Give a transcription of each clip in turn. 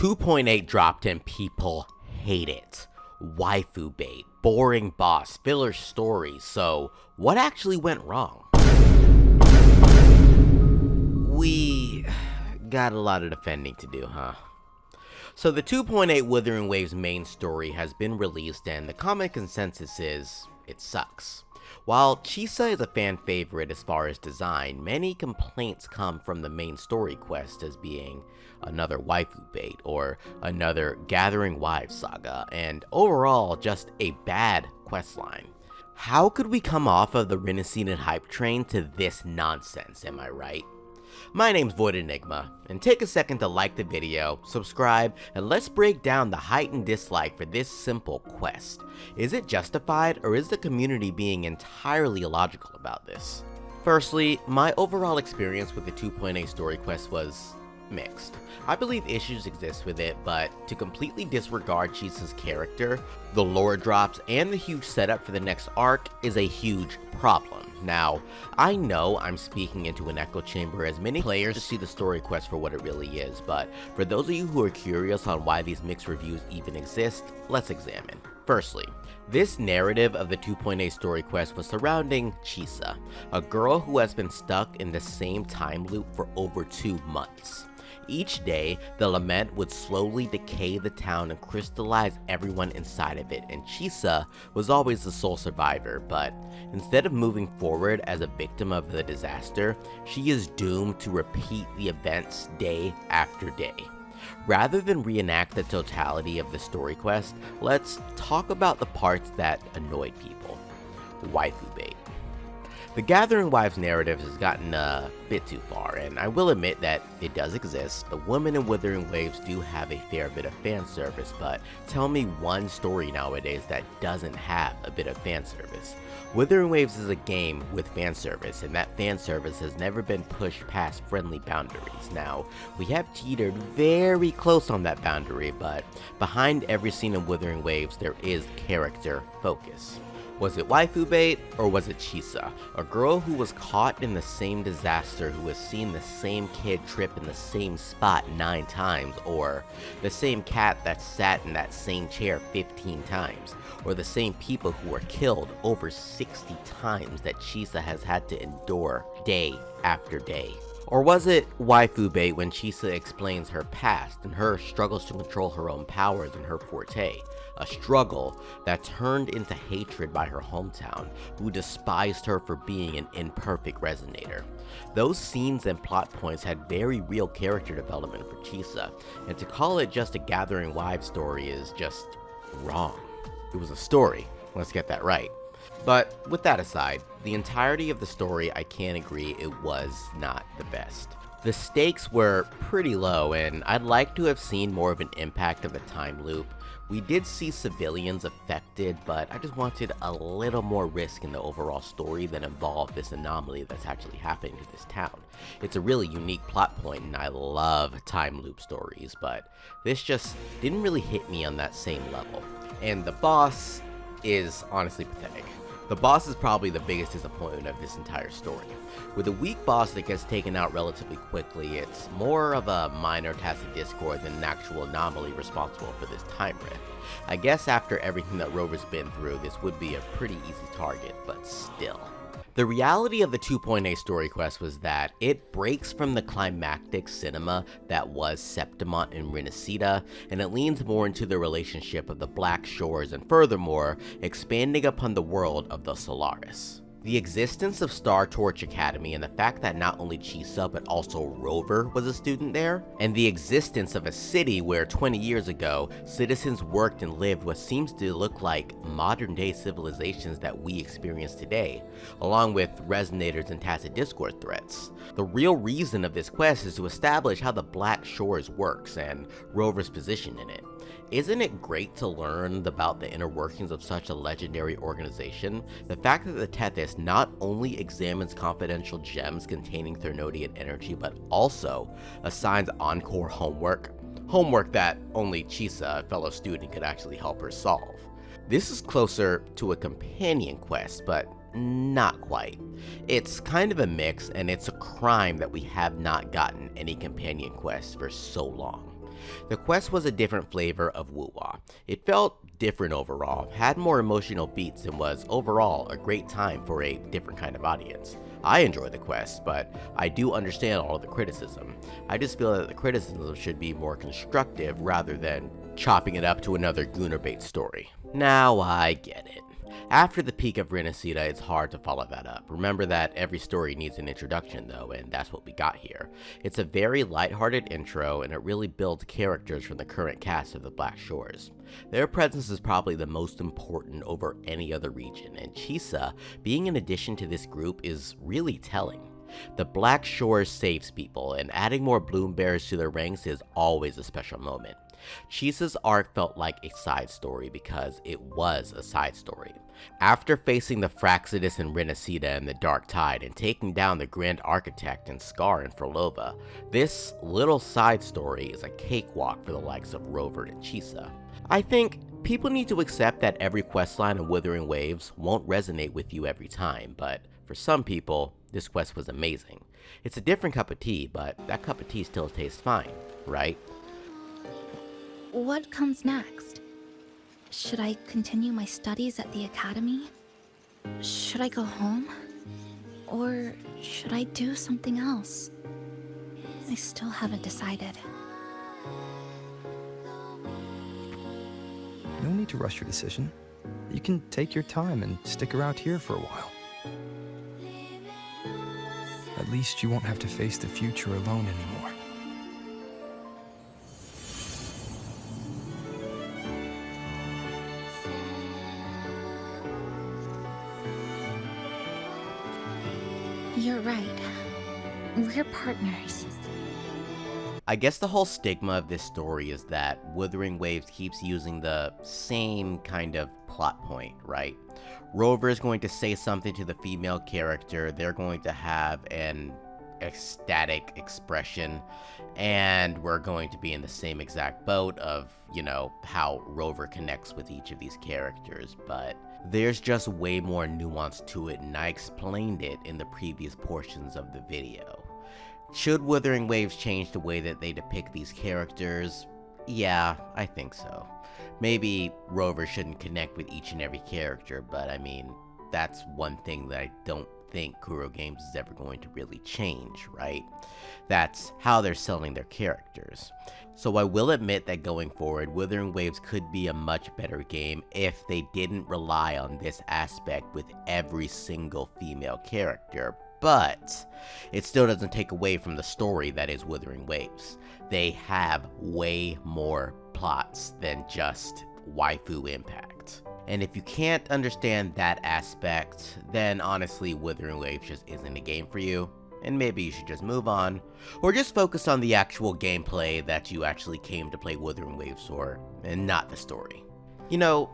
2.8 dropped and people hate it. Waifu bait, boring boss, filler stories. So what actually went wrong? We got a lot of defending to do, huh? So the 2.8 Wuthering Waves main story has been released and the common consensus is it sucks. While Chisa is a fan favorite as far as design, many complaints come from the main story quest as being another waifu bait or another Gathering Wives saga, and overall just a bad questline. How could we come off of the Rinascita hype train to this nonsense, am I right? My name's VoidEnigma, and take a second to like the video, subscribe, and let's break down the height and dislike for this simple quest. Is it justified, or is the community being entirely illogical about this? Firstly, my overall experience with the 2.8 story quest was mixed. I believe issues exist with it, but to completely disregard Chisa's character, the lore drops, and the huge setup for the next arc is a huge problem. Now, I know I'm speaking into an echo chamber as many players see the story quest for what it really is, but for those of you who are curious on why these mixed reviews even exist, let's examine. Firstly, this narrative of the 2.8 story quest was surrounding Chisa, a girl who has been stuck in the same time loop for over 2 months. Each day, the lament would slowly decay the town and crystallize everyone inside of it, and Chisa was always the sole survivor, but instead of moving forward as a victim of the disaster, she is doomed to repeat the events day after day. Rather than reenact the totality of the story quest, let's talk about the parts that annoyed people. Waifu bait. The Gathering Wives narrative has gotten a bit too far, and I will admit that it does exist. The women in Wuthering Waves do have a fair bit of fan service, but tell me one story nowadays that doesn't have a bit of fan service. Wuthering Waves is a game with fan service, and that fan service has never been pushed past friendly boundaries. Now, we have teetered very close on that boundary, but behind every scene in Wuthering Waves there is character focus. Was it waifu bait, or was it Chisa, a girl who was caught in the same disaster, who has seen the same kid trip in the same spot 9 times, or the same cat that sat in that same chair 15 times, or the same people who were killed over 60 times that Chisa has had to endure day after day? Or was it waifu bait when Chisa explains her past and her struggles to control her own powers and her forte? A struggle that turned into hatred by her hometown, who despised her for being an imperfect resonator. Those scenes and plot points had very real character development for Chisa, and to call it just a Gathering Wives story is just wrong. It was a story, let's get that right. But with that aside, the entirety of the story, I can agree it was not the best. The stakes were pretty low, and I'd like to have seen more of an impact of the time loop. We did see civilians affected, but I just wanted a little more risk in the overall story that involved this anomaly that's actually happening to this town. It's a really unique plot point, and I love time loop stories, but this just didn't really hit me on that same level. And the boss is honestly pathetic. The boss is probably the biggest disappointment of this entire story. With a weak boss that gets taken out relatively quickly, it's more of a minor tacit discord than an actual anomaly responsible for this time rift. I guess after everything that Rover's been through, this would be a pretty easy target, but still. The reality of the 2.8 story quest was that it breaks from the climactic cinema that was Septimont and Rinascita, and it leans more into the relationship of the Black Shores and furthermore, expanding upon the world of the Solaris. The existence of Star Torch Academy and the fact that not only Chisa but also Rover was a student there, and the existence of a city where 20 years ago, citizens worked and lived what seems to look like modern day civilizations that we experience today, along with resonators and tacit discord threats. The real reason of this quest is to establish how the Black Shores works and Rover's position in it. Isn't it great to learn about the inner workings of such a legendary organization? The fact that the Tethys not only examines confidential gems containing Thernodian energy, but also assigns encore homework that only Chisa, a fellow student, could actually help her solve. This is closer to a companion quest, but not quite. It's kind of a mix, and it's a crime that we have not gotten any companion quests for so long. The quest was a different flavor of Wuwa. It felt different overall, had more emotional beats, and was overall a great time for a different kind of audience. I enjoyed the quest, but I do understand all of the criticism. I just feel that the criticism should be more constructive rather than chopping it up to another Goonerbait story. Now I get it. After the peak of Rinascita, it's hard to follow that up. Remember that every story needs an introduction though, and that's what we got here. It's a very lighthearted intro, and it really builds characters from the current cast of the Black Shores. Their presence is probably the most important over any other region, and Chisa being an addition to this group is really telling. The Black Shores saves people, and adding more bloom bearers to their ranks is always a special moment. Chisa's arc felt like a side story because it was a side story. After facing the Fraxidus and Rinascita in the Dark Tide and taking down the Grand Architect and Scar and Frolova, this little side story is a cakewalk for the likes of Rover and Chisa. I think people need to accept that every questline in Wuthering Waves won't resonate with you every time, but for some people, this quest was amazing. It's a different cup of tea, but that cup of tea still tastes fine, right? What comes next? Should I continue my studies at the academy? Should I go home? Or should I do something else? I still haven't decided. No need to rush your decision. You can take your time and stick around here for a while. At least you won't have to face the future alone anymore. You're right. We're partners. I guess the whole stigma of this story is that Wuthering Waves keeps using the same kind of plot point, right? Rover is going to say something to the female character, they're going to have an ecstatic expression, and we're going to be in the same exact boat of, how Rover connects with each of these characters, but there's just way more nuance to it, and I explained it in the previous portions of the video. Should Wuthering Waves change the way that they depict these characters? Yeah, I think so. Maybe Rover shouldn't connect with each and every character, but I mean, that's one thing that I don't think Kuro Games is ever going to really change, right? That's how they're selling their characters. So I will admit that going forward, Wuthering Waves could be a much better game if they didn't rely on this aspect with every single female character, but it still doesn't take away from the story that is Wuthering Waves. They have way more plots than just waifu impact. And if you can't understand that aspect, then honestly Wuthering Waves just isn't a game for you, and maybe you should just move on, or just focus on the actual gameplay that you actually came to play Wuthering Waves for, and not the story.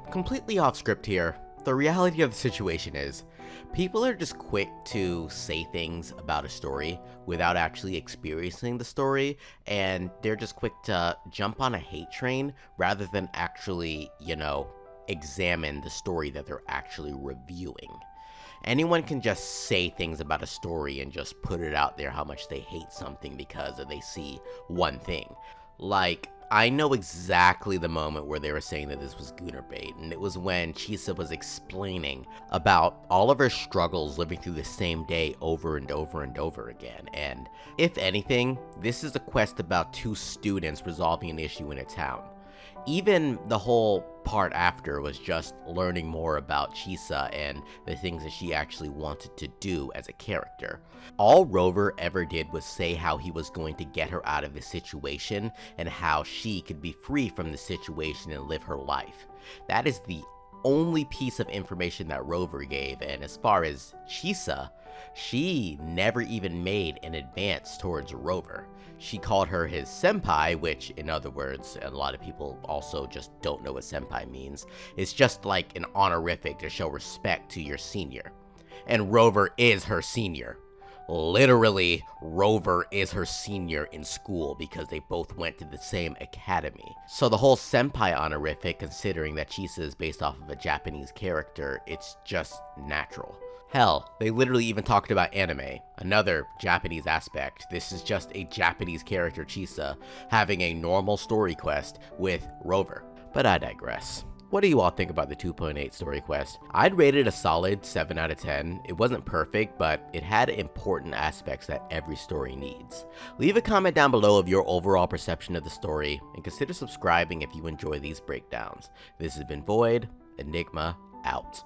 Completely off script here, the reality of the situation is, people are just quick to say things about a story without actually experiencing the story, and they're just quick to jump on a hate train rather than actually, examine the story that they're actually reviewing. Anyone can just say things about a story and just put it out there how much they hate something because they see one thing. Like, I know exactly the moment where they were saying that this was Goonerbait, and it was when Chisa was explaining about all of her struggles living through the same day over and over and over again, and if anything, this is a quest about two students resolving an issue in a town. Even the whole part after was just learning more about Chisa and the things that she actually wanted to do as a character. All Rover ever did was say how he was going to get her out of the situation and how she could be free from the situation and live her life. That is the only piece of information that Rover gave, and as far as Chisa, she never even made an advance towards Rover. She called her his senpai, which, in other words, a lot of people also just don't know what senpai means. It's just like an honorific to show respect to your senior. And Rover is her senior. Literally, Rover is her senior in school because they both went to the same academy. So the whole senpai honorific, considering that Chisa is based off of a Japanese character, it's just natural. Hell, they literally even talked about anime, another Japanese aspect. This is just a Japanese character, Chisa, having a normal story quest with Rover. But I digress. What do you all think about the 2.8 story quest? I'd rate it a solid 7 out of 10. It wasn't perfect, but it had important aspects that every story needs. Leave a comment down below of your overall perception of the story, and consider subscribing if you enjoy these breakdowns. This has been VoidEnigma, out.